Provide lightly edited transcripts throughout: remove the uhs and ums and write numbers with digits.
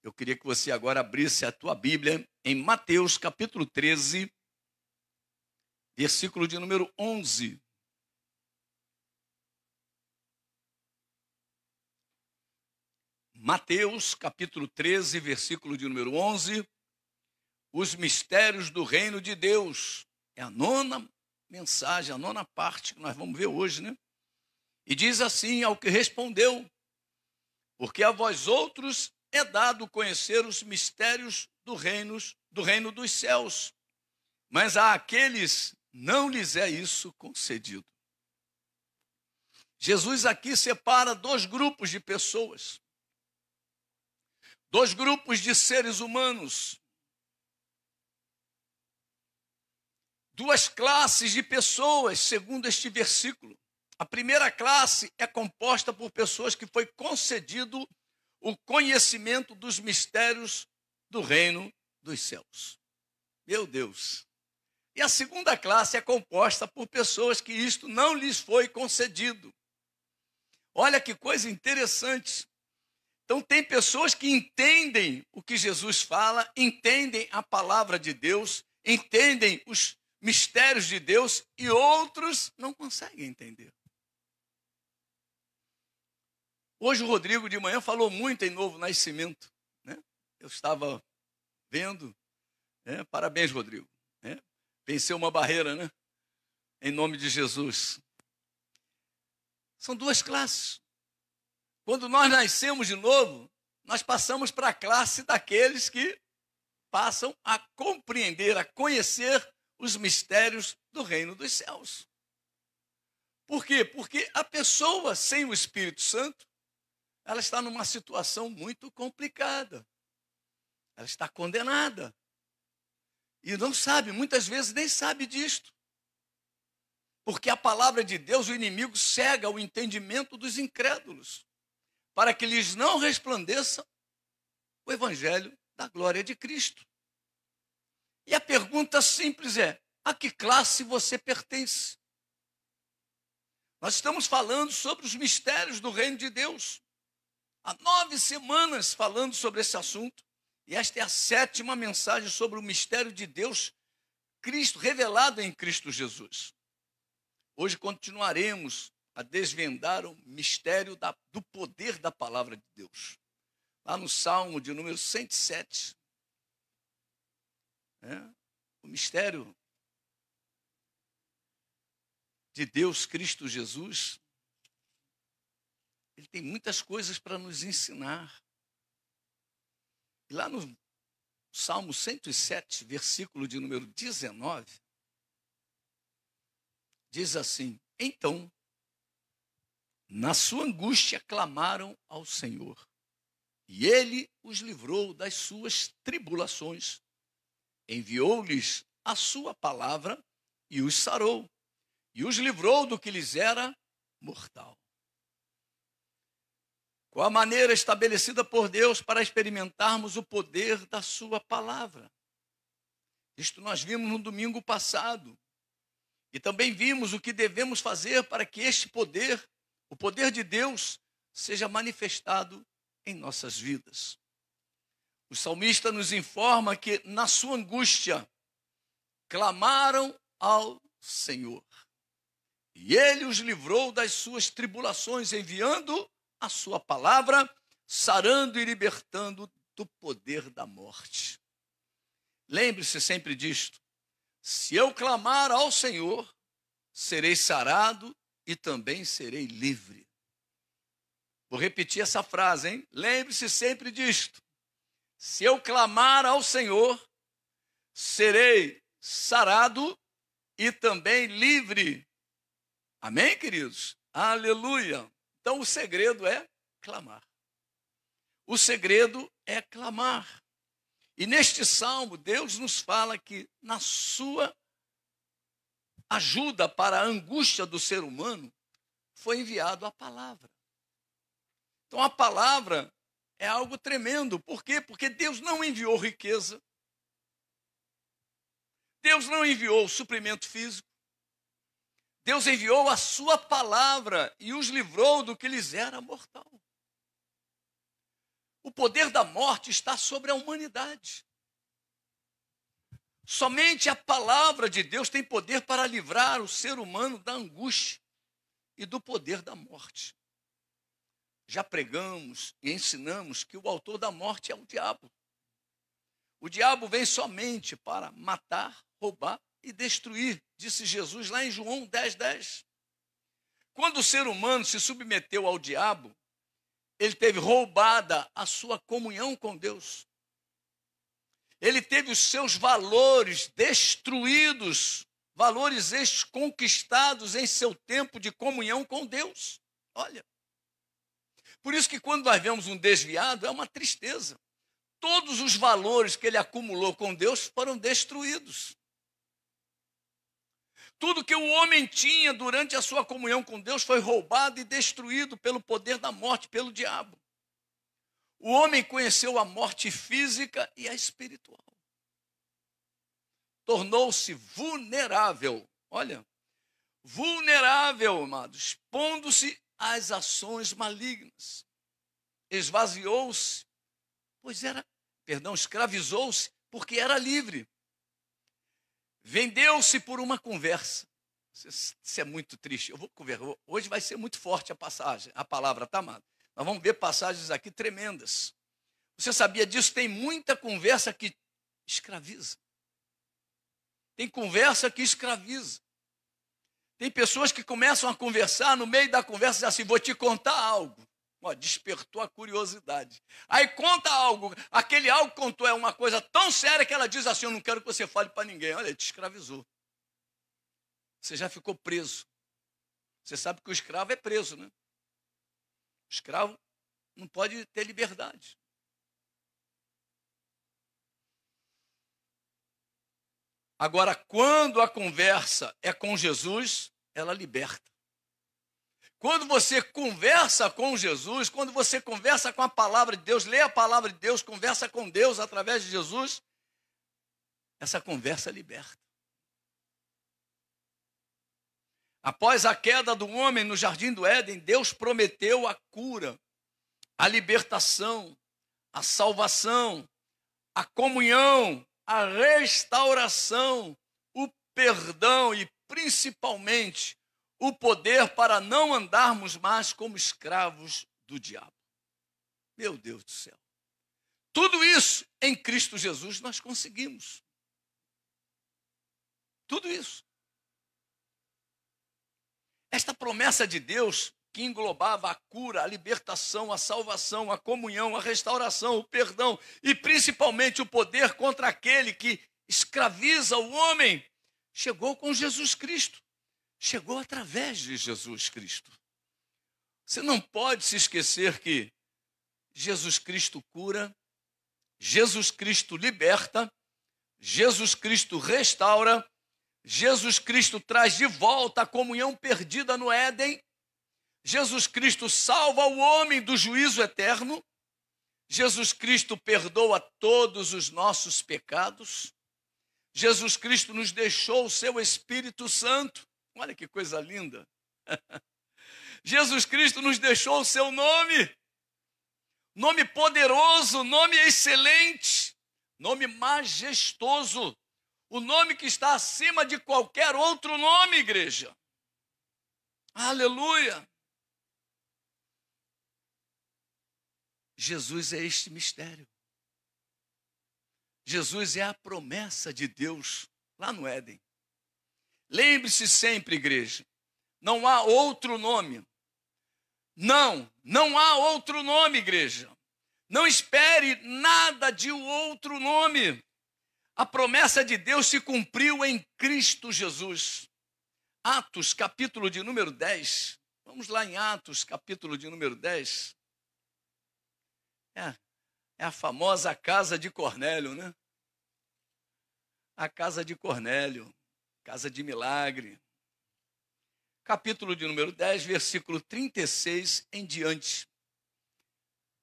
Eu queria que você agora abrisse a tua Bíblia em Mateus capítulo 13, versículo de número 11. Mateus capítulo 13, versículo de número 11. Os mistérios do reino de Deus. É a nona mensagem, a nona parte que nós vamos ver hoje, né? E diz assim ao que respondeu: porque a vós outros é dado conhecer os mistérios do reino dos céus, mas a aqueles não lhes é isso concedido. Jesus aqui separa dois grupos de pessoas, dois grupos de seres humanos, duas classes de pessoas, segundo este versículo. A primeira classe é composta por pessoas que foi concedido o conhecimento dos mistérios do reino dos céus. Meu Deus! E a segunda classe é composta por pessoas que isto não lhes foi concedido. Olha que coisa interessante. Então tem pessoas que entendem o que Jesus fala, entendem a palavra de Deus, entendem os mistérios de Deus e outros não conseguem entender. Hoje o Rodrigo de manhã falou muito em novo nascimento, né? Eu estava vendo, né? Parabéns, Rodrigo, né? Venceu uma barreira, né? Em nome de Jesus. São duas classes. Quando nós nascemos de novo, nós passamos para a classe daqueles que passam a compreender, a conhecer os mistérios do reino dos céus. Por quê? Porque a pessoa sem o Espírito Santo, ela está numa situação muito complicada. Ela está condenada. E não sabe, muitas vezes nem sabe disto. Porque a palavra de Deus, o inimigo cega o entendimento dos incrédulos, para que lhes não resplandeça o evangelho da glória de Cristo. E a pergunta simples é: a que classe você pertence? Nós estamos falando sobre os mistérios do reino de Deus. Há 9 semanas falando sobre esse assunto, e esta é a 7ª mensagem sobre o mistério de Deus, Cristo revelado em Cristo Jesus. Hoje continuaremos a desvendar o mistério do poder da palavra de Deus. Lá no Salmo de número 107, o mistério de Deus, Cristo Jesus, ele tem muitas coisas para nos ensinar. E lá no Salmo 107, versículo de número 19, diz assim: então, na sua angústia clamaram ao Senhor, e ele os livrou das suas tribulações, enviou-lhes a sua palavra e os sarou, e os livrou do que lhes era mortal. Qual a maneira estabelecida por Deus para experimentarmos o poder da sua palavra? Isto nós vimos no domingo passado. E também vimos o que devemos fazer para que este poder, o poder de Deus, seja manifestado em nossas vidas. O salmista nos informa que na sua angústia clamaram ao Senhor. E ele os livrou das suas tribulações, enviando a sua palavra, sarando e libertando do poder da morte. Lembre-se sempre disto: se eu clamar ao Senhor, serei sarado e também serei livre. Vou repetir essa frase, hein? Lembre-se sempre disto: se eu clamar ao Senhor, serei sarado e também livre. Amém, queridos? Aleluia! Então o segredo é clamar. O segredo é clamar. E neste salmo, Deus nos fala que na sua ajuda para a angústia do ser humano, foi enviado a palavra. Então a palavra é algo tremendo. Por quê? Porque Deus não enviou riqueza. Deus não enviou suprimento físico. Deus enviou a sua palavra e os livrou do que lhes era mortal. O poder da morte está sobre a humanidade. Somente a palavra de Deus tem poder para livrar o ser humano da angústia e do poder da morte. Já pregamos e ensinamos que o autor da morte é o diabo. O diabo vem somente para matar, roubar e destruir, disse Jesus lá em João 10:10. Quando o ser humano se submeteu ao diabo, ele teve roubada a sua comunhão com Deus. Ele teve os seus valores destruídos, valores estes conquistados em seu tempo de comunhão com Deus. Olha, por isso que quando nós vemos um desviado, é uma tristeza. Todos os valores que ele acumulou com Deus foram destruídos. Tudo que o homem tinha durante a sua comunhão com Deus foi roubado e destruído pelo poder da morte, pelo diabo. O homem conheceu a morte física e a espiritual. Tornou-se vulnerável. Olha, vulnerável, amados, expondo-se às ações malignas. Esvaziou-se, escravizou-se, porque era livre. Vendeu-se por uma conversa. Isso é muito triste. Eu vou conversar. Hoje vai ser muito forte a passagem, a palavra, tá, amado? Nós vamos ver passagens aqui tremendas. Você sabia disso? Tem muita conversa que escraviza. Tem conversa que escraviza. Tem pessoas que começam a conversar, no meio da conversa, dizem assim, vou te contar algo. Ó, despertou a curiosidade. Aí conta algo. Aquele algo que contou é uma coisa tão séria que ela diz assim, eu não quero que você fale para ninguém. Olha, ele te escravizou. Você já ficou preso. Você sabe que o escravo é preso, né? O escravo não pode ter liberdade. Agora, quando a conversa é com Jesus, ela liberta. Quando você conversa com Jesus, quando você conversa com a palavra de Deus, lê a palavra de Deus, conversa com Deus através de Jesus, essa conversa liberta. Após a queda do homem no jardim do Éden, Deus prometeu a cura, a libertação, a salvação, a comunhão, a restauração, o perdão e principalmente o poder para não andarmos mais como escravos do diabo. Meu Deus do céu. Tudo isso em Cristo Jesus nós conseguimos. Tudo isso. Esta promessa de Deus que englobava a cura, a libertação, a salvação, a comunhão, a restauração, o perdão e principalmente o poder contra aquele que escraviza o homem, chegou com Jesus Cristo. Chegou através de Jesus Cristo. Você não pode se esquecer que Jesus Cristo cura, Jesus Cristo liberta, Jesus Cristo restaura, Jesus Cristo traz de volta a comunhão perdida no Éden, Jesus Cristo salva o homem do juízo eterno, Jesus Cristo perdoa todos os nossos pecados, Jesus Cristo nos deixou o seu Espírito Santo. Olha que coisa linda. Jesus Cristo nos deixou o seu nome. Nome poderoso, nome excelente, nome majestoso. O nome que está acima de qualquer outro nome, igreja. Aleluia. Jesus é este mistério. Jesus é a promessa de Deus lá no Éden. Lembre-se sempre, igreja, não há outro nome. Não há outro nome, igreja. Não espere nada de outro nome. A promessa de Deus se cumpriu em Cristo Jesus. Atos, capítulo de número 10. Vamos lá em Atos, capítulo de número 10. É a famosa casa de Cornélio, né? A casa de Cornélio. Casa de milagre. Capítulo de número 10, versículo 36 em diante.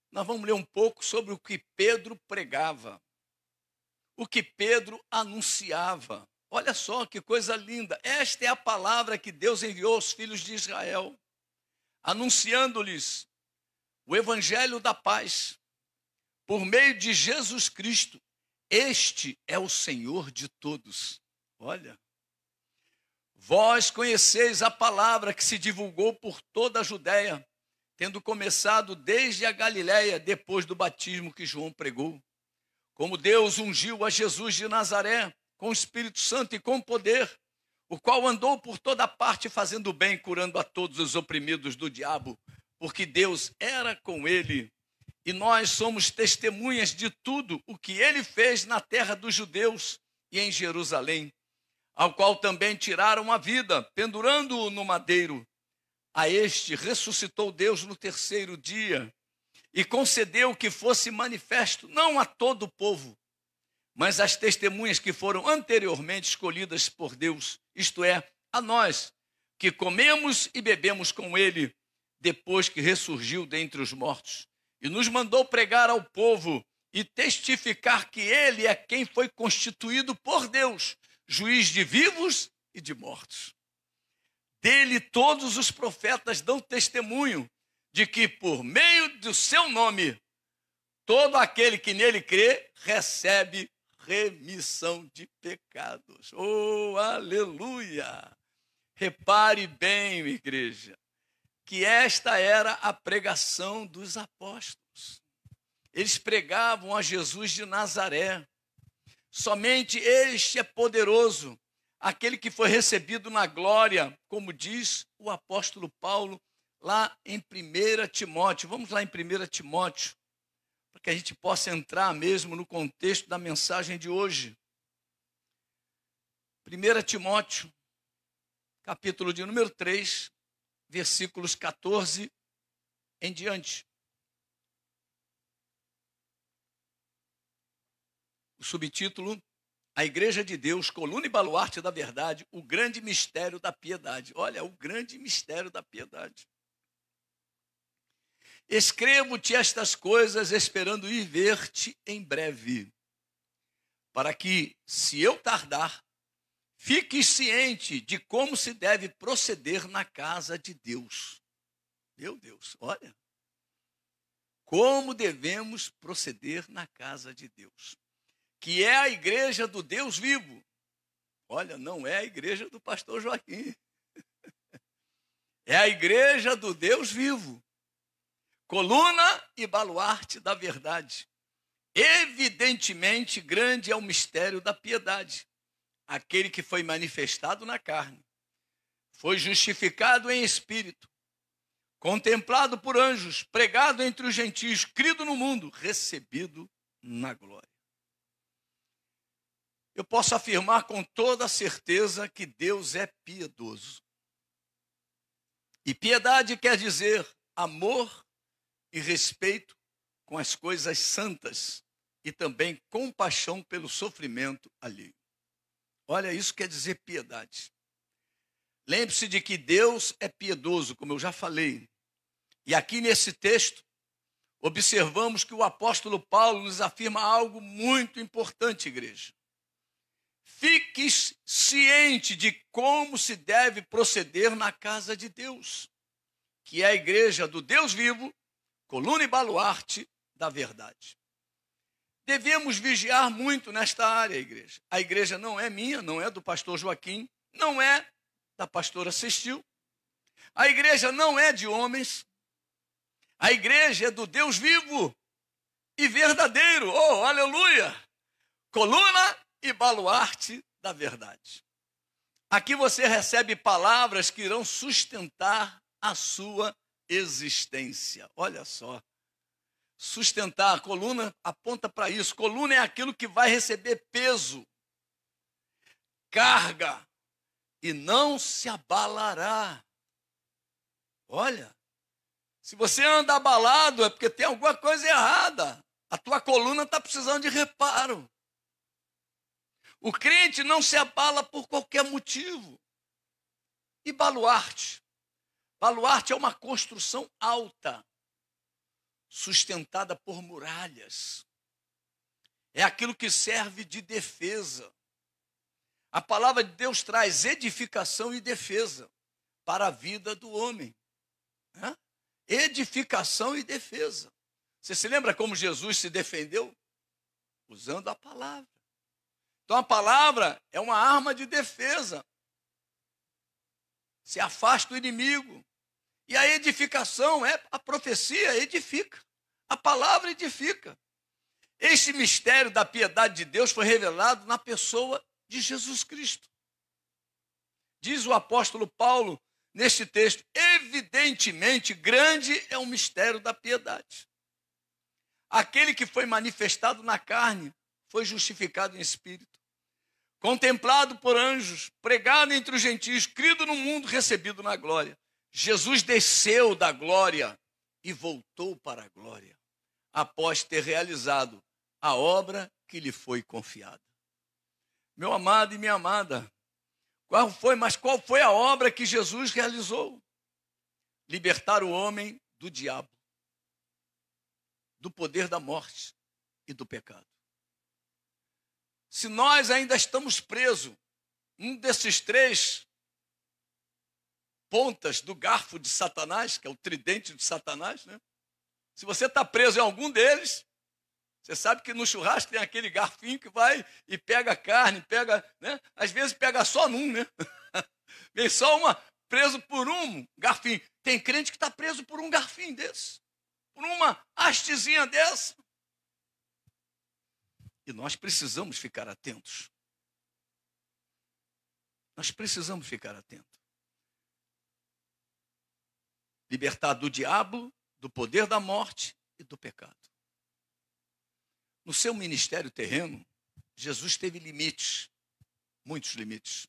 Nós vamos ler um pouco sobre o que Pedro pregava. O que Pedro anunciava. Olha só que coisa linda. Esta é a palavra que Deus enviou aos filhos de Israel, anunciando-lhes o evangelho da paz. por meio de Jesus Cristo. Este é o Senhor de todos. Olha. Vós conheceis a palavra que se divulgou por toda a Judéia, tendo começado desde a Galiléia, depois do batismo que João pregou. Como Deus ungiu a Jesus de Nazaré, com o Espírito Santo e com poder, o qual andou por toda parte fazendo bem, curando a todos os oprimidos do diabo, porque Deus era com ele. E nós somos testemunhas de tudo o que ele fez na terra dos judeus e em Jerusalém, ao qual também tiraram a vida, pendurando-o no madeiro. A este ressuscitou Deus no terceiro dia e concedeu que fosse manifesto, não a todo o povo, mas às testemunhas que foram anteriormente escolhidas por Deus, isto é, a nós, que comemos e bebemos com ele, depois que ressurgiu dentre os mortos, e nos mandou pregar ao povo e testificar que ele é quem foi constituído por Deus, juiz de vivos e de mortos. Dele todos os profetas dão testemunho de que por meio do seu nome, todo aquele que nele crê recebe remissão de pecados. Oh, aleluia! Repare bem, igreja, que esta era a pregação dos apóstolos. Eles pregavam a Jesus de Nazaré. Somente este é poderoso, aquele que foi recebido na glória, como diz o apóstolo Paulo, lá em 1 Timóteo. Vamos lá em 1 Timóteo, para que a gente possa entrar mesmo no contexto da mensagem de hoje. 1 Timóteo, capítulo de número 3, versículos 14 em diante. O subtítulo: A Igreja de Deus, coluna e baluarte da verdade, o grande mistério da piedade. Olha, o grande mistério da piedade. Escrevo-te estas coisas, esperando ir ver-te em breve, para que, se eu tardar, fiques ciente de como se deve proceder na casa de Deus. Meu Deus, olha. Como devemos proceder na casa de Deus, que é a igreja do Deus vivo. Olha, não é a igreja do pastor Joaquim. É a igreja do Deus vivo. Coluna e baluarte da verdade. Evidentemente, grande é o mistério da piedade. Aquele que foi manifestado na carne, foi justificado em espírito, contemplado por anjos, pregado entre os gentios, crido no mundo, recebido na glória. Eu posso afirmar com toda certeza que Deus é piedoso. E piedade quer dizer amor e respeito com as coisas santas e também compaixão pelo sofrimento alheio. Olha, isso quer dizer piedade. Lembre-se de que Deus é piedoso, como eu já falei. E aqui nesse texto, observamos que o apóstolo Paulo nos afirma algo muito importante, igreja. Fiques ciente de como se deve proceder na casa de Deus, que é a igreja do Deus vivo, coluna e baluarte da verdade. Devemos vigiar muito nesta área, igreja. A igreja não é minha, não é do pastor Joaquim, não é da pastora Cestil. A igreja não é de homens. A igreja é do Deus vivo e verdadeiro. Oh, aleluia! Coluna e baluarte da verdade. Aqui você recebe palavras que irão sustentar a sua existência. Olha só. Sustentar, a coluna aponta para isso. Coluna é aquilo que vai receber peso, carga, e não se abalará. Olha, se você anda abalado é porque tem alguma coisa errada. A tua coluna está precisando de reparo. O crente não se abala por qualquer motivo. E baluarte? Baluarte é uma construção alta, sustentada por muralhas. É aquilo que serve de defesa. A palavra de Deus traz edificação e defesa para a vida do homem. Edificação e defesa. Você se lembra como Jesus se defendeu? Usando a palavra. Então a palavra é uma arma de defesa. Se afasta o inimigo. E a edificação a profecia edifica. A palavra edifica. Este mistério da piedade de Deus foi revelado na pessoa de Jesus Cristo. Diz o apóstolo Paulo neste texto: evidentemente grande é o mistério da piedade. Aquele que foi manifestado na carne foi justificado em espírito, contemplado por anjos, pregado entre os gentios, crido no mundo, recebido na glória. Jesus desceu da glória e voltou para a glória, após ter realizado a obra que lhe foi confiada. Meu amado e minha amada, qual foi a obra que Jesus realizou? Libertar o homem do diabo, do poder da morte e do pecado. Se nós ainda estamos presos, um desses 3 pontas do garfo de Satanás, que é o tridente de Satanás, né? Se você está preso em algum deles, você sabe que no churrasco tem aquele garfinho que vai e pega a carne, né? Às vezes pega só num, né? Vem só preso por um garfinho. Tem crente que está preso por um garfinho desse, por uma hastezinha dessa. E nós precisamos ficar atentos. Nós precisamos ficar atentos. Libertar do diabo, do poder da morte e do pecado. No seu ministério terreno, Jesus teve limites, muitos limites.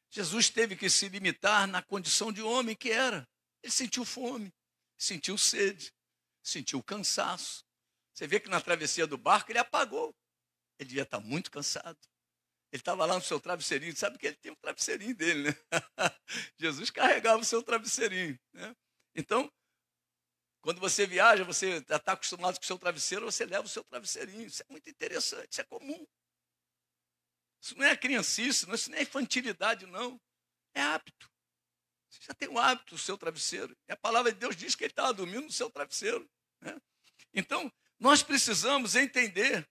Jesus teve que se limitar na condição de homem que era. Ele sentiu fome, sentiu sede, sentiu cansaço. Você vê que na travessia do barco ele apagou. Ele devia estar muito cansado. Ele estava lá no seu travesseirinho. Sabe que ele tem um travesseirinho dele, né? Jesus carregava o seu travesseirinho, né? Então, quando você viaja, você está acostumado com o seu travesseiro, você leva o seu travesseirinho. Isso é muito interessante, isso é comum. Isso não é criancice, isso não é infantilidade, não. É hábito. Você já tem um hábito do seu travesseiro. E a palavra de Deus diz que ele estava dormindo no seu travesseiro, né? Então, nós precisamos entender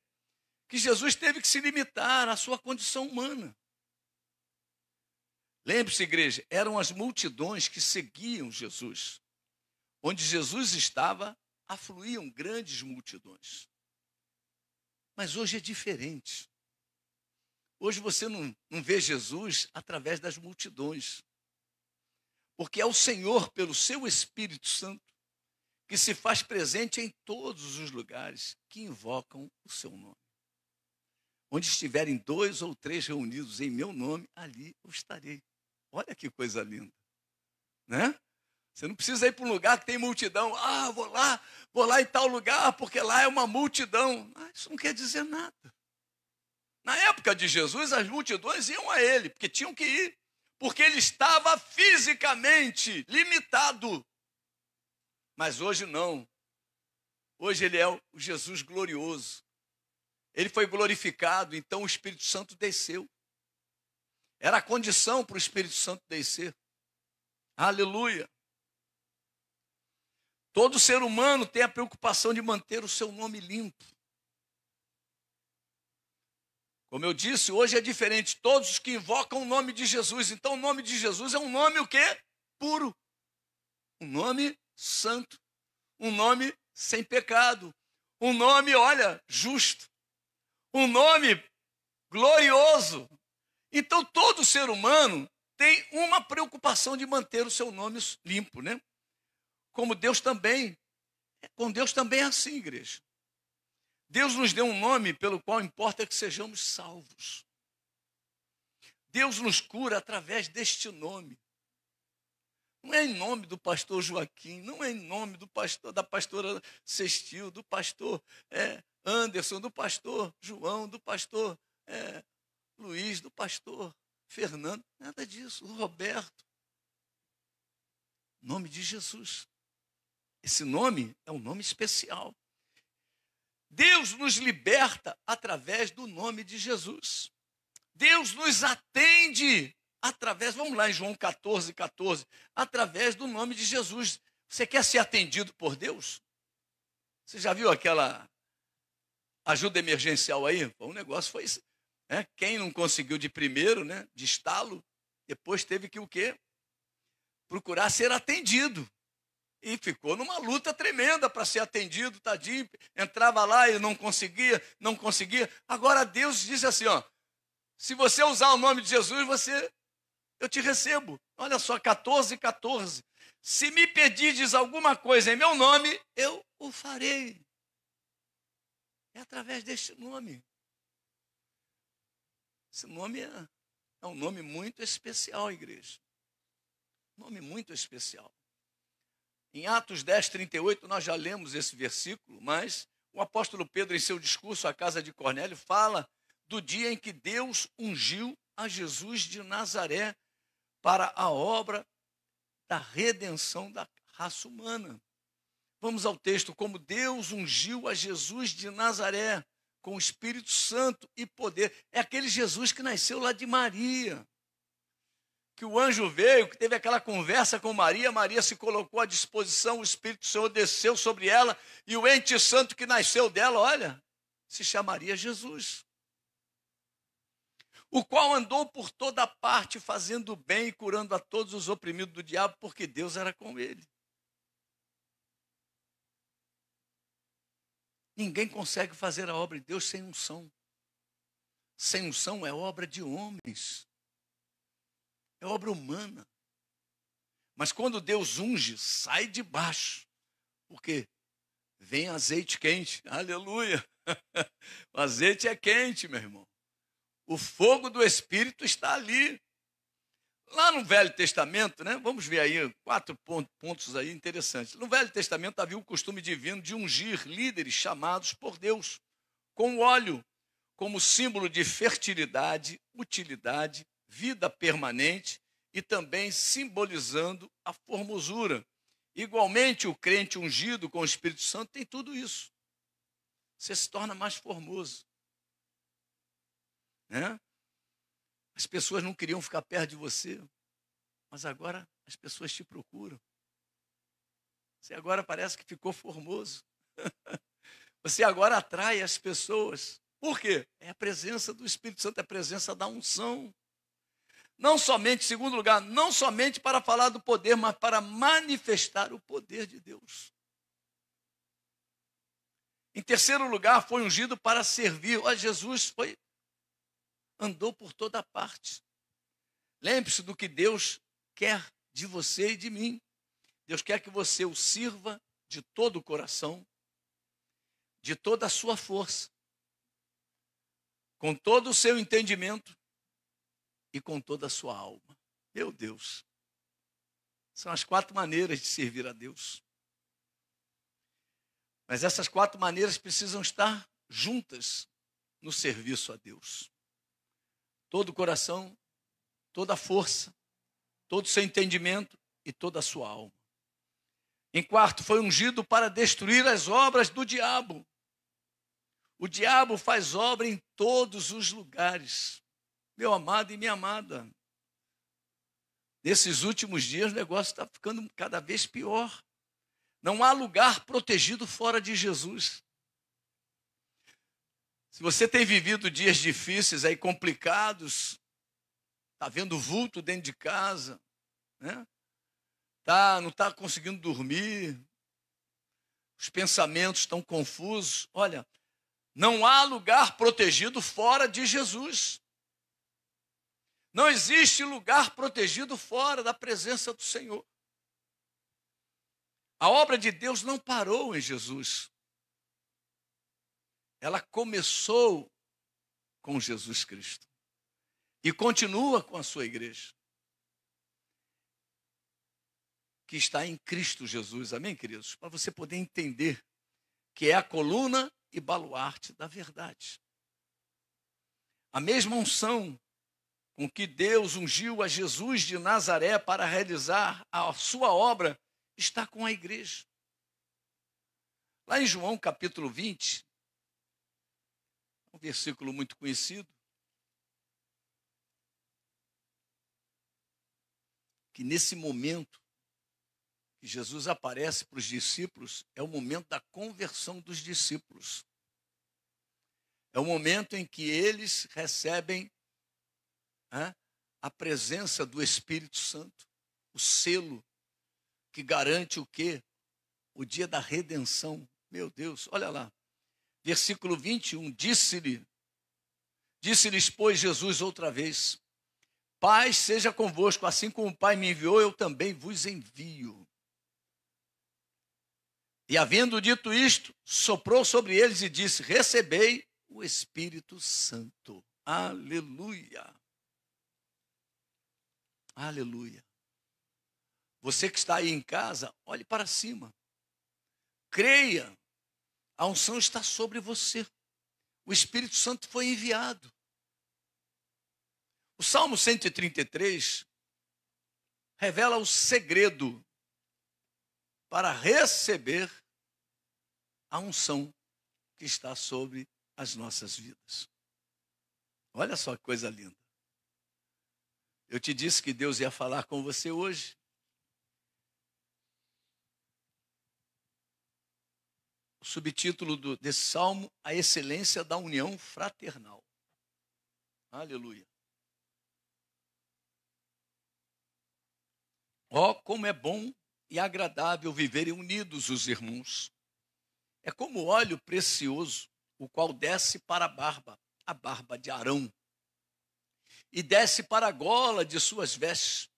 que Jesus teve que se limitar à sua condição humana. Lembre-se, igreja, eram as multidões que seguiam Jesus. Onde Jesus estava, afluíam grandes multidões. Mas hoje é diferente. Hoje você não vê Jesus através das multidões. Porque é o Senhor, pelo seu Espírito Santo, que se faz presente em todos os lugares que invocam o seu nome. Onde estiverem 2 ou 3 reunidos em meu nome, ali eu estarei. Olha que coisa linda, né? Você não precisa ir para um lugar que tem multidão. Ah, vou lá em tal lugar, porque lá é uma multidão. Ah, isso não quer dizer nada. Na época de Jesus, as multidões iam a ele, porque tinham que ir, porque ele estava fisicamente limitado. Mas hoje não. Hoje ele é o Jesus glorioso. Ele foi glorificado, então o Espírito Santo desceu. Era a condição para o Espírito Santo descer. Aleluia. Todo ser humano tem a preocupação de manter o seu nome limpo. Como eu disse, hoje é diferente. Todos os que invocam o nome de Jesus. Então o nome de Jesus é um nome o quê? Puro. Um nome santo. Um nome sem pecado. Um nome, olha, justo. Um nome glorioso. Então todo ser humano tem uma preocupação de manter o seu nome limpo, né? Com Deus também é assim, igreja. Deus nos deu um nome pelo qual importa que sejamos salvos. Deus nos cura através deste nome. Não é em nome do pastor Joaquim, não é em nome da pastora Cestil, do pastor Anderson, do pastor João, do pastor Luiz, do pastor Fernando, nada disso, do Roberto. Nome de Jesus. Esse nome é um nome especial. Deus nos liberta através do nome de Jesus. Deus nos atende através, vamos lá em João 14, através do nome de Jesus. Você quer ser atendido por Deus? Você já viu aquela ajuda emergencial aí? O negócio foi isso. Né? Quem não conseguiu de primeiro, né, de estalo, depois teve que o quê? Procurar ser atendido. E ficou numa luta tremenda para ser atendido, tadinho. Entrava lá e não conseguia, não conseguia. Agora Deus diz assim, ó, se você usar o nome de Jesus, eu te recebo. Olha só, 14:14. Se me pedirdes alguma coisa em meu nome, eu o farei. É através deste nome. Esse nome é um nome muito especial, igreja. Um nome muito especial. Em Atos 10:38, nós já lemos esse versículo, mas o apóstolo Pedro, em seu discurso à casa de Cornélio, fala do dia em que Deus ungiu a Jesus de Nazaré para a obra da redenção da raça humana. Vamos ao texto, como Deus ungiu a Jesus de Nazaré com o Espírito Santo e poder. É aquele Jesus que nasceu lá de Maria. Que o anjo veio, que teve aquela conversa com Maria, Maria se colocou à disposição, o Espírito do Senhor desceu sobre ela, e o ente santo que nasceu dela, olha, se chamaria Jesus. O qual andou por toda parte, fazendo bem e curando a todos os oprimidos do diabo, porque Deus era com ele. Ninguém consegue fazer a obra de Deus sem unção. Sem unção é obra de homens. É obra humana. Mas quando Deus unge, sai de baixo. Porque vem azeite quente. Aleluia. O azeite é quente, meu irmão. O fogo do Espírito está ali. Lá no Velho Testamento, né? Vamos ver aí 4 pontos aí interessantes. No Velho Testamento havia o costume divino de ungir líderes chamados por Deus com óleo, como símbolo de fertilidade, utilidade, vida permanente e também simbolizando a formosura. Igualmente, o crente ungido com o Espírito Santo tem tudo isso. Você se torna mais formoso. Né? As pessoas não queriam ficar perto de você, mas agora as pessoas te procuram. Você agora parece que ficou formoso. Você agora atrai as pessoas. Por quê? É a presença do Espírito Santo, é a presença da unção. Não somente, em segundo lugar, não somente para falar do poder, mas para manifestar o poder de Deus. Em terceiro lugar, foi ungido para servir. Olha, Jesus andou por toda parte. Lembre-se do que Deus quer de você e de mim. Deus quer que você o sirva de todo o coração, de toda a sua força, com todo o seu entendimento e com toda a sua alma. Meu Deus. São as 4 maneiras de servir a Deus. Mas essas 4 maneiras precisam estar juntas no serviço a Deus. Todo o coração, toda a força, todo o seu entendimento e toda a sua alma. Em quarto, foi ungido para destruir as obras do diabo. O diabo faz obra em todos os lugares. Meu amado e minha amada, nesses últimos dias o negócio está ficando cada vez pior. Não há lugar protegido fora de Jesus. Se você tem vivido dias difíceis aí, complicados, está vendo vulto dentro de casa, né? Não está conseguindo dormir, os pensamentos estão confusos. Olha, não há lugar protegido fora de Jesus. Não existe lugar protegido fora da presença do Senhor. A obra de Deus não parou em Jesus. Ela começou com Jesus Cristo e continua com a sua igreja, que está em Cristo Jesus. Amém, queridos? Para você poder entender que é a coluna e baluarte da verdade. A mesma unção com que Deus ungiu a Jesus de Nazaré para realizar a sua obra está com a igreja. Lá em João capítulo 20, um versículo muito conhecido, que nesse momento que Jesus aparece para os discípulos é o momento da conversão dos discípulos. É o momento em que eles recebem a presença do Espírito Santo, o selo que garante o quê? O dia da redenção. Meu Deus, olha lá. Versículo 21, disse-lhes, pois, Jesus outra vez: Paz seja convosco, assim como o Pai me enviou, eu também vos envio. E havendo dito isto, soprou sobre eles e disse: Recebei o Espírito Santo. Aleluia. Aleluia. Você que está aí em casa, olhe para cima. Creia. A unção está sobre você. O Espírito Santo foi enviado. O Salmo 133 revela o segredo para receber a unção que está sobre as nossas vidas. Olha só que coisa linda. Eu te disse que Deus ia falar com você hoje. O subtítulo desse salmo: A excelência da união fraternal. Aleluia. Ó, como é bom e agradável viverem unidos os irmãos. É como óleo precioso, o qual desce para a barba de Arão, e desce para a gola de suas vestes.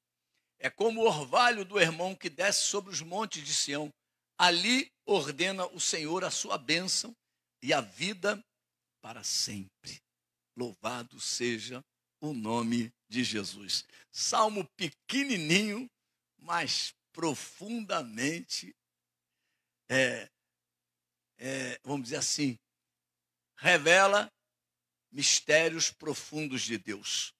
É como o orvalho do irmão que desce sobre os montes de Sião. Ali ordena o Senhor a sua bênção e a vida para sempre. Louvado seja o nome de Jesus. Salmo pequenininho, mas profundamente, vamos dizer assim, revela mistérios profundos de Deus.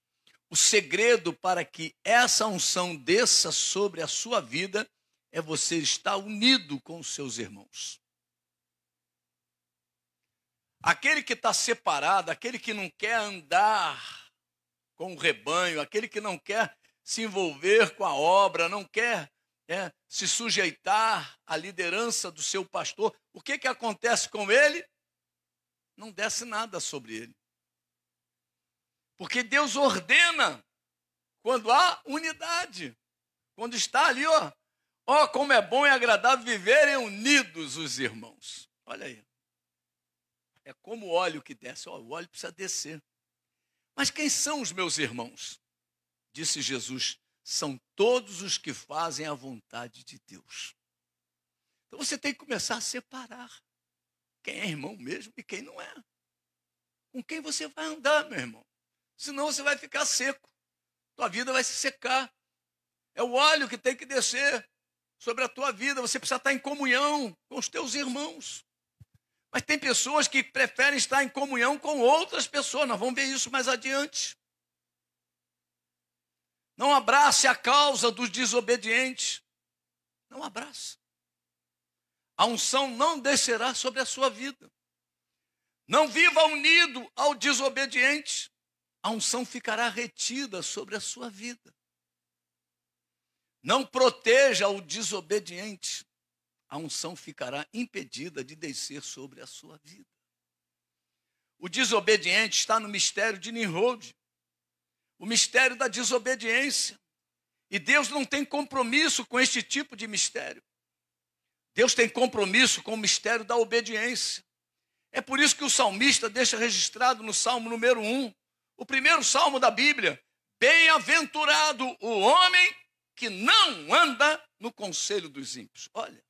O segredo para que essa unção desça sobre a sua vida é você estar unido com os seus irmãos. Aquele que está separado, aquele que não quer andar com o rebanho, aquele que não quer se envolver com a obra, não quer se sujeitar à liderança do seu pastor, o que acontece com ele? Não desce nada sobre ele. Porque Deus ordena quando há unidade, quando está ali, ó, como é bom e agradável viverem unidos os irmãos. Olha aí. É como o óleo que desce. O óleo precisa descer. Mas quem são os meus irmãos? Disse Jesus: são todos os que fazem a vontade de Deus. Então você tem que começar a separar quem é irmão mesmo e quem não é. Com quem você vai andar, meu irmão? Senão você vai ficar seco. Tua vida vai se secar. É o óleo que tem que descer sobre a tua vida. Você precisa estar em comunhão com os teus irmãos. Mas tem pessoas que preferem estar em comunhão com outras pessoas. Nós vamos ver isso mais adiante. Não abrace a causa dos desobedientes. Não abrace. A unção não descerá sobre a sua vida. Não viva unido ao desobediente. A unção ficará retida sobre a sua vida. Não proteja o desobediente. A unção ficará impedida de descer sobre a sua vida. O desobediente está no mistério de Nimrod, o mistério da desobediência. E Deus não tem compromisso com este tipo de mistério. Deus tem compromisso com o mistério da obediência. É por isso que o salmista deixa registrado no Salmo número 1, o primeiro salmo da Bíblia: bem-aventurado o homem que não anda no conselho dos ímpios. Olha,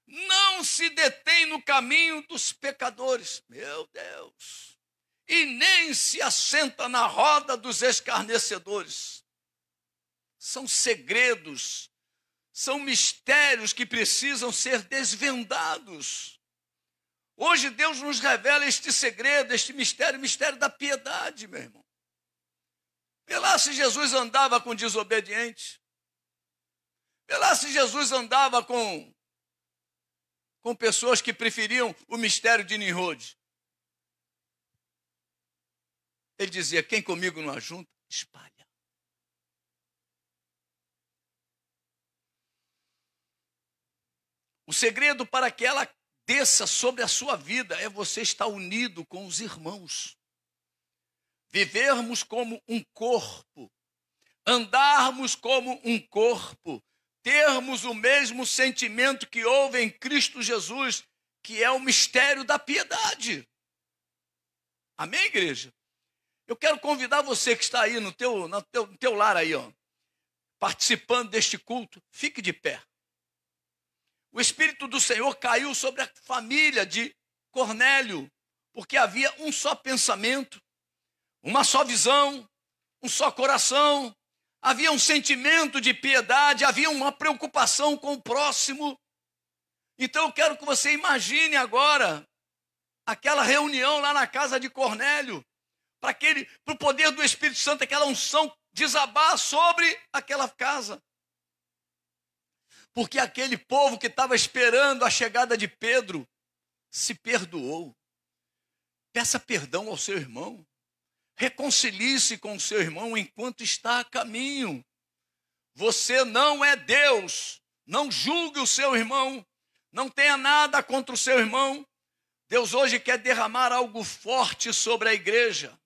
não se detém no caminho dos pecadores, meu Deus, e nem se assenta na roda dos escarnecedores. São segredos, são mistérios que precisam ser desvendados. Hoje Deus nos revela este segredo, este mistério, o mistério da piedade, meu irmão. Vê lá se Jesus andava com desobediente. Vê lá se Jesus andava com pessoas que preferiam o mistério de Nimrod. Ele dizia: quem comigo não ajunta, espalha. O segredo para que ela desça sobre a sua vida é você estar unido com os irmãos. Vivermos como um corpo, andarmos como um corpo, termos o mesmo sentimento que houve em Cristo Jesus, que é o mistério da piedade. Amém, igreja? Eu quero convidar você que está aí no teu lar aí, ó, participando deste culto, fique de pé. O Espírito do Senhor caiu sobre a família de Cornélio, porque havia um só pensamento, uma só visão, um só coração, havia um sentimento de piedade, havia uma preocupação com o próximo. Então eu quero que você imagine agora aquela reunião lá na casa de Cornélio, para o poder do Espírito Santo, aquela unção desabar sobre aquela casa. Porque aquele povo que estava esperando a chegada de Pedro se perdoou. Peça perdão ao seu irmão. Reconcilie-se com o seu irmão enquanto está a caminho. Você não é Deus. Não julgue o seu irmão. Não tenha nada contra o seu irmão. Deus hoje quer derramar algo forte sobre a igreja.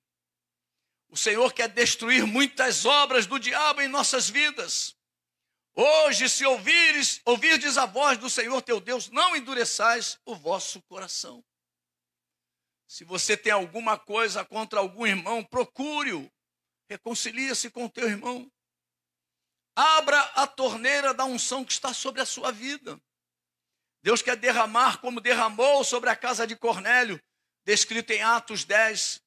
O Senhor quer destruir muitas obras do diabo em nossas vidas. Hoje, se ouvirdes a voz do Senhor teu Deus, não endureçais o vosso coração. Se você tem alguma coisa contra algum irmão, procure-o. Reconcilie-se com o teu irmão. Abra a torneira da unção que está sobre a sua vida. Deus quer derramar como derramou sobre a casa de Cornélio, descrito em Atos 10.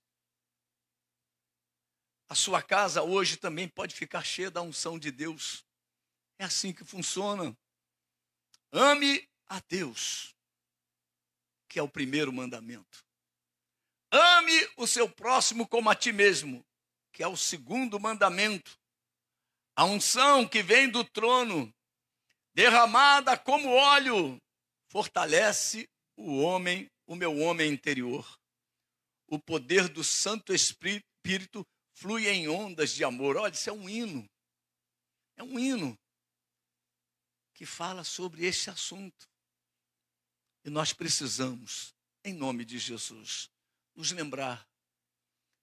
A sua casa hoje também pode ficar cheia da unção de Deus. É assim que funciona. Ame a Deus, que é o primeiro mandamento. Ame o seu próximo como a ti mesmo, que é o segundo mandamento. A unção que vem do trono, derramada como óleo, fortalece o meu homem interior. O poder do Santo Espírito flui em ondas de amor. Olha, isso é um hino. É um hino que fala sobre este assunto. E nós precisamos, em nome de Jesus, nos lembrar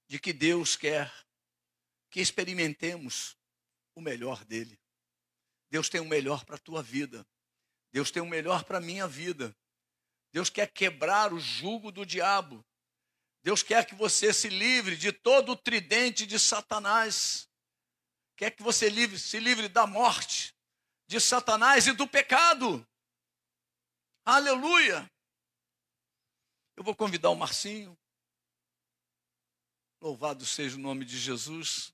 de que Deus quer que experimentemos o melhor dele. Deus tem o melhor para a tua vida. Deus tem o melhor para a minha vida. Deus quer quebrar o jugo do diabo. Deus quer que você se livre de todo o tridente de Satanás. Quer que você se livre da morte, de Satanás e do pecado. Aleluia! Eu vou convidar o Marcinho. Louvado seja o nome de Jesus.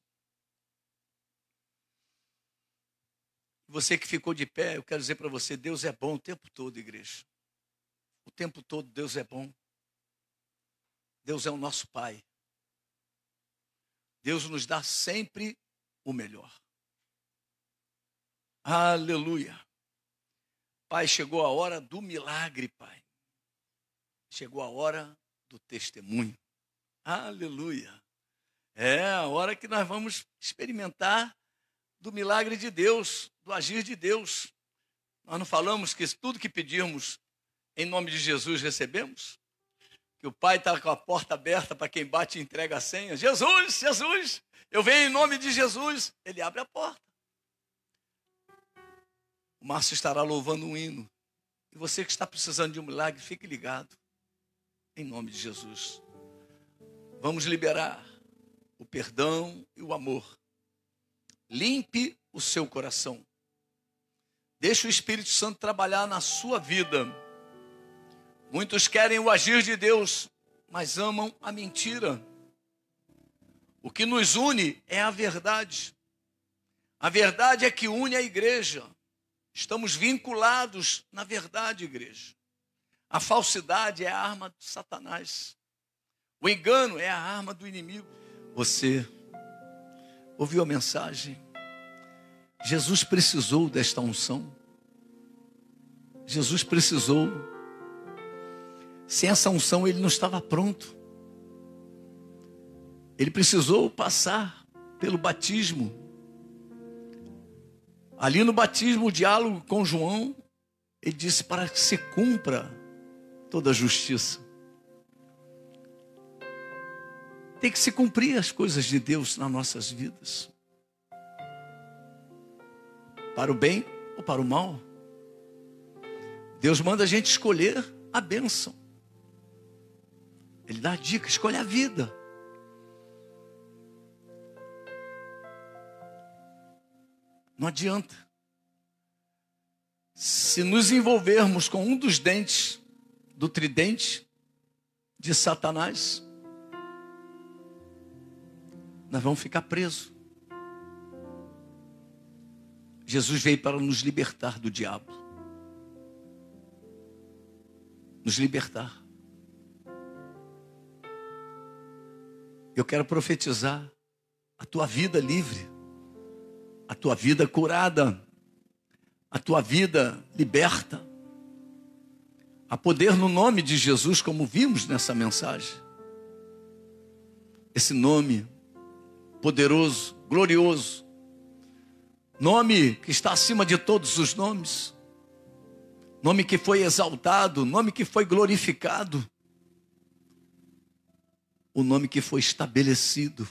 Você que ficou de pé, eu quero dizer para você, Deus é bom o tempo todo, igreja. O tempo todo Deus é bom. Deus é o nosso Pai. Deus nos dá sempre o melhor. Aleluia. Pai, chegou a hora do milagre, Pai. Chegou a hora do testemunho. Aleluia. É a hora que nós vamos experimentar do milagre de Deus, do agir de Deus. Nós não falamos que tudo que pedirmos em nome de Jesus recebemos? Que o Pai está com a porta aberta para quem bate e entrega a senha. Jesus, Jesus, eu venho em nome de Jesus. Ele abre a porta. O Márcio estará louvando um hino. E você que está precisando de um milagre, fique ligado. Em nome de Jesus. Vamos liberar o perdão e o amor. Limpe o seu coração. Deixe o Espírito Santo trabalhar na sua vida. Muitos querem o agir de Deus, mas amam a mentira. O que nos une é a verdade. A verdade é que une a igreja. Estamos vinculados na verdade, igreja. A falsidade é a arma de Satanás. O engano é a arma do inimigo. Você ouviu a mensagem? Jesus precisou desta unção. Jesus precisou. Sem essa unção ele não estava pronto. Ele precisou passar pelo batismo. Ali no batismo, o diálogo com João, Ele disse para que se cumpra toda a justiça. Tem que se cumprir as coisas de Deus nas nossas vidas. Para o bem ou para o mal. Deus manda a gente escolher a bênção. Ele dá a dica, escolhe a vida. Não adianta. Se nos envolvermos com um dos dentes do tridente de Satanás, nós vamos ficar presos. Jesus veio para nos libertar do diabo. Nos libertar. Eu quero profetizar a tua vida livre, a tua vida curada, a tua vida liberta. Há poder no nome de Jesus, como vimos nessa mensagem. Esse nome poderoso, glorioso, nome que está acima de todos os nomes, nome que foi exaltado, nome que foi glorificado, o nome que foi estabelecido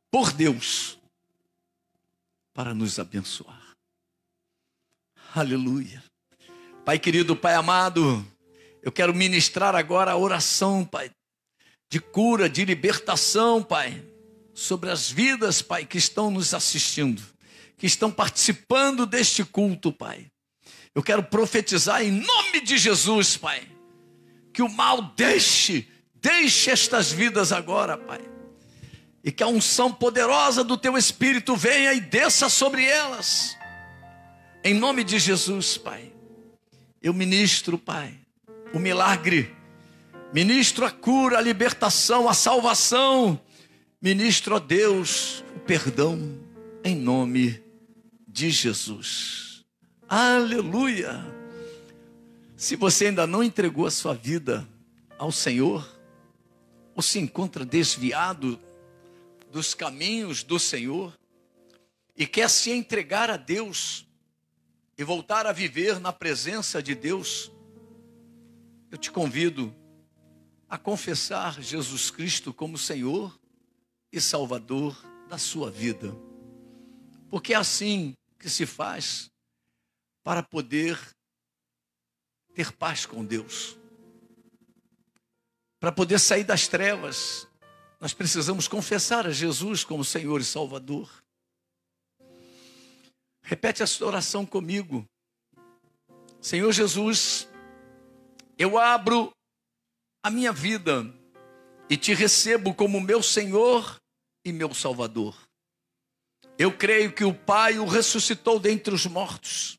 por Deus para nos abençoar. Aleluia. Pai querido, Pai amado, eu quero ministrar agora a oração, Pai, de cura, de libertação, Pai, sobre as vidas, Pai, que estão nos assistindo, que estão participando deste culto, Pai. Eu quero profetizar em nome de Jesus, Pai, que o mal deixe estas vidas agora, Pai. E que a unção poderosa do Teu Espírito venha e desça sobre elas. Em nome de Jesus, Pai. Eu ministro, Pai, o milagre. Ministro a cura, a libertação, a salvação. Ministro a Deus o perdão. Em nome de Jesus. Aleluia. Se você ainda não entregou a sua vida ao Senhor, ou se encontra desviado dos caminhos do Senhor, e quer se entregar a Deus, e voltar a viver na presença de Deus, eu te convido a confessar Jesus Cristo como Senhor e Salvador da sua vida. Porque é assim que se faz para poder ter paz com Deus. Para poder sair das trevas, nós precisamos confessar a Jesus como Senhor e Salvador. Repete essa oração comigo. Senhor Jesus, eu abro a minha vida e te recebo como meu Senhor e meu Salvador. Eu creio que o Pai o ressuscitou dentre os mortos.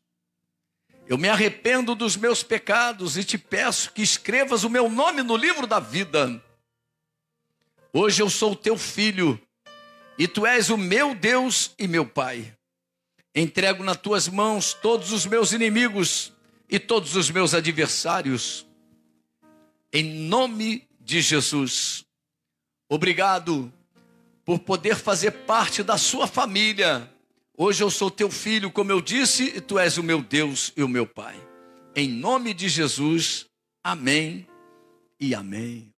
Eu me arrependo dos meus pecados e te peço que escrevas o meu nome no livro da vida. Hoje eu sou teu filho e tu és o meu Deus e meu Pai. Entrego nas tuas mãos todos os meus inimigos e todos os meus adversários. Em nome de Jesus. Obrigado por poder fazer parte da sua família. Hoje eu sou teu filho, como eu disse, e tu és o meu Deus e o meu Pai. Em nome de Jesus, amém e amém.